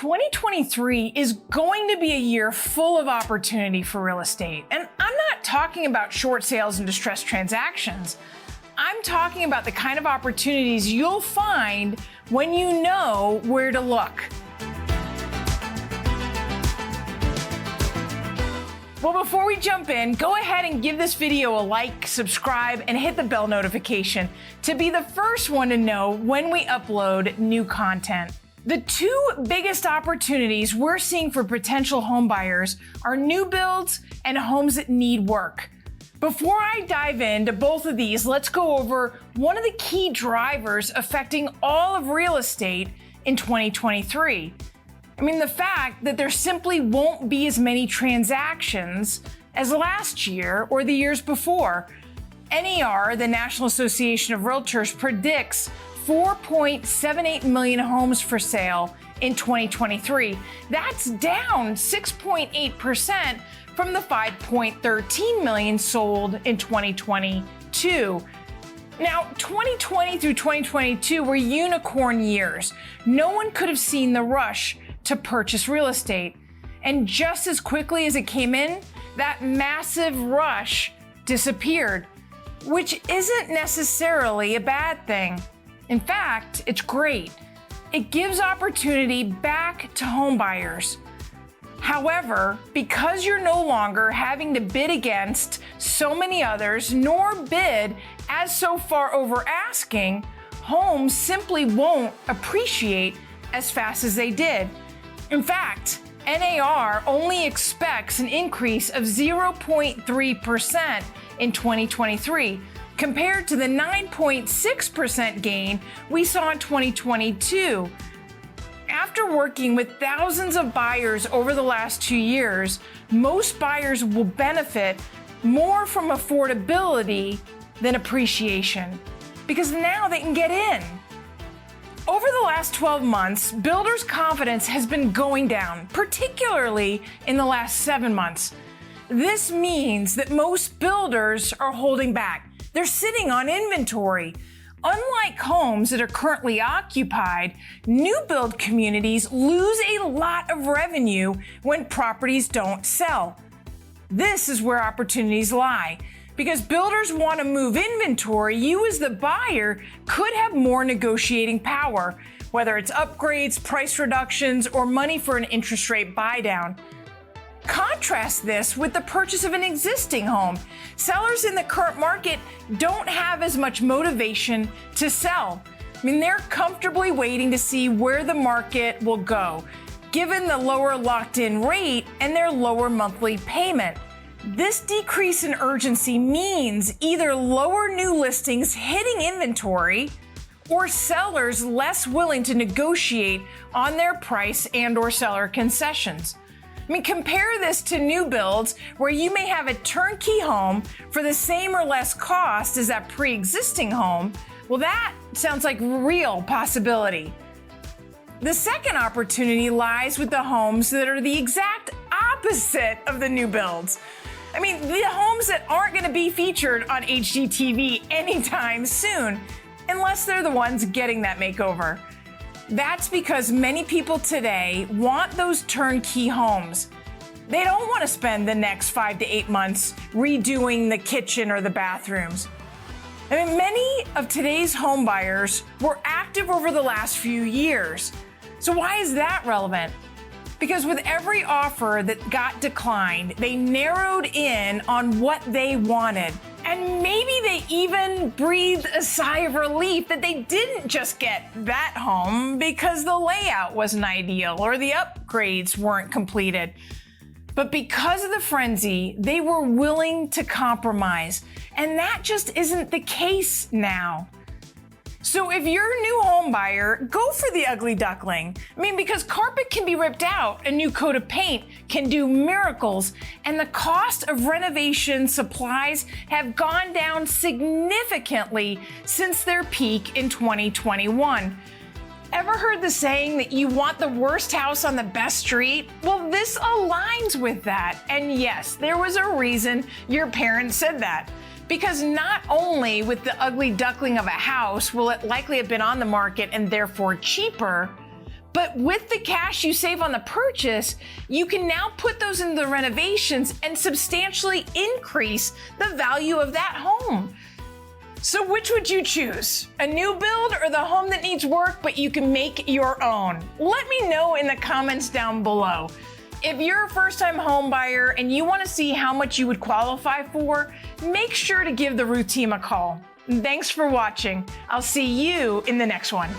2023 is going to be a year full of opportunity for real estate. And I'm not talking about short sales and distressed transactions. I'm talking about the kind of opportunities you'll find when you know where to look. Well, before we jump in, go ahead and give this video a like, subscribe, and hit the bell notification to be the first one to know when we upload new content. The two biggest opportunities we're seeing for potential home buyers are new builds and homes that need work. Before I dive into both of these, let's go over one of the key drivers affecting all of real estate in 2023. The fact that there simply won't be as many transactions as last year or the years before. NAR, the National Association of Realtors, predicts 4.78 million homes for sale in 2023. That's down 6.8% from the 5.13 million sold in 2022. Now, 2020 through 2022 were unicorn years. No one could have seen the rush to purchase real estate. And just as quickly as it came in, that massive rush disappeared, which isn't necessarily a bad thing. In fact, it's great. It gives opportunity back to home buyers. However, because you're no longer having to bid against so many others, nor bid as so far over asking, homes simply won't appreciate as fast as they did. In fact, NAR only expects an increase of 0.3% in 2023, compared to the 9.6% gain we saw in 2022. After working with thousands of buyers over the last 2 years, most buyers will benefit more from affordability than appreciation, because now they can get in. Over the last 12 months, builders' confidence has been going down, particularly in the last 7 months. This means that most builders are holding back. They're sitting on inventory. Unlike homes that are currently occupied, new build communities lose a lot of revenue when properties don't sell. This is where opportunities lie. Because builders want to move inventory, you as the buyer could have more negotiating power, whether it's upgrades, price reductions, or money for an interest rate buy down. Contrast this with the purchase of an existing home. Sellers in the current market don't have as much motivation to sell. They're comfortably waiting to see where the market will go, given the lower locked-in rate and their lower monthly payment. This decrease in urgency means either lower new listings hitting inventory or sellers less willing to negotiate on their price and/or seller concessions. Compare this to new builds where you may have a turnkey home for the same or less cost as that pre-existing home. Well, that sounds like real possibility. The second opportunity lies with the homes that are the exact opposite of the new builds. The homes that aren't going to be featured on HGTV anytime soon, unless they're the ones getting that makeover. That's because many people today want those turnkey homes. They don't want to spend the next 5 to 8 months redoing the kitchen or the bathrooms. Many of today's home buyers were active over the last few years. So why is that relevant? Because with every offer that got declined, they narrowed in on what they wanted. And maybe they even breathed a sigh of relief that they didn't just get that home because the layout wasn't ideal or the upgrades weren't completed. But because of the frenzy, they were willing to compromise. And that just isn't the case now. So if you're a new home buyer, go for the ugly duckling. Because carpet can be ripped out, a new coat of paint can do miracles, and the cost of renovation supplies have gone down significantly since their peak in 2021. Ever heard the saying that you want the worst house on the best street? Well, this aligns with that. And yes, there was a reason your parents said that. Because not only with the ugly duckling of a house will it likely have been on the market and therefore cheaper, But with the cash you save on the purchase, you can now put those into the renovations and substantially increase the value of that home. So which would you choose? A new build or the home that needs work but you can make your own? Let me know in the comments down below. If you're a first-time home buyer and you want to see how much you would qualify for, make sure to give the Rueth team a call. Thanks for watching. I'll see you in the next one.